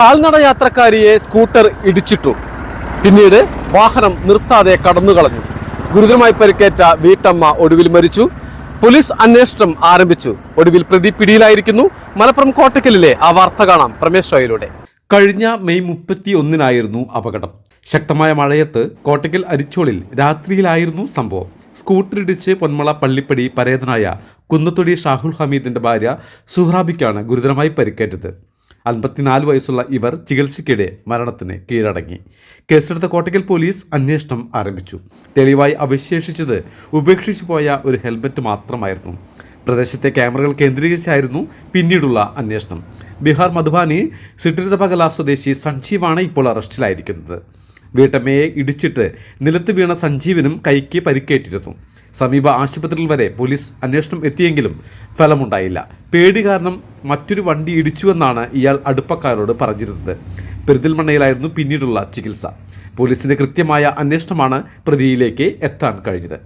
കാൽനട യാത്രക്കാരിയെ സ്കൂട്ടർ ഇടിച്ചിട്ടു. പിന്നീട് വാഹനം നിർത്താതെ കടന്നുകളഞ്ഞു. ഗുരുതരമായി പരിക്കേറ്റ വീട്ടമ്മ ഒടുവിൽ മരിച്ചു. പോലീസ് അന്വേഷണം ആരംഭിച്ചു. ഒടുവിൽ പ്രതി പിടിയിലായിരിക്കുന്നു. മലപ്പുറം കോട്ടക്കലിലെ ആ വാർത്ത കാണാം പ്രമേഷ് ഷോയിലൂടെ. കഴിഞ്ഞ മെയ് 31 അപകടം. ശക്തമായ മഴയത്ത് കോട്ടക്കൽ അരിച്ചോളിൽ രാത്രിയിലായിരുന്നു സംഭവം. സ്കൂട്ടർ ഇടിച്ച് പൊന്മള പള്ളിപ്പടി പരേതനായ കുന്നത്തൊടി ഷാഹുൽ ഹമീദിന്റെ ഭാര്യ സുഹ്റാബിക്കാണ് ഗുരുതരമായി പരിക്കേറ്റത്. 54 വയസ്സുള്ള ഇവർ ചികിത്സയ്ക്കിടെ മരണത്തിന് കീഴടങ്ങി. കേസെടുത്ത കോട്ടക്കൽ പോലീസ് അന്വേഷണം ആരംഭിച്ചു. തെളിവായി അവശേഷിച്ചത് ഉപേക്ഷിച്ചു പോയ ഒരു ഹെൽമറ്റ് മാത്രമായിരുന്നു. പ്രദേശത്തെ ക്യാമറകൾ കേന്ദ്രീകരിച്ചായിരുന്നു പിന്നീടുള്ള അന്വേഷണം. ബീഹാർ മധുബാനി സിട്ടിരതപകല സ്വദേശി സഞ്ജീവാണ് ഇപ്പോൾ അറസ്റ്റിലായിരിക്കുന്നത്. വീട്ടമ്മയെ ഇടിച്ചിട്ട് നിലത്ത് വീണ സഞ്ജീവിനും കൈക്ക് പരിക്കേറ്റിരുന്നു. സമീപ ആശുപത്രിയിൽ വരെ പോലീസ് അന്വേഷണം എത്തിയെങ്കിലും ഫലമുണ്ടായില്ല. പേടി കാരണം മറ്റൊരു വണ്ടി ഇടിച്ചുവെന്നാണ് ഇയാൾ അടുപ്പക്കാരോട് പറഞ്ഞിരുന്നത്. പെരിന്തൽമണ്ണയിലായിരുന്നു പിന്നീടുള്ള ചികിത്സ. പോലീസിന്റെ കൃത്യമായ അന്വേഷണമാണ് പ്രതിയിലേക്ക് എത്താൻ കഴിഞ്ഞത്.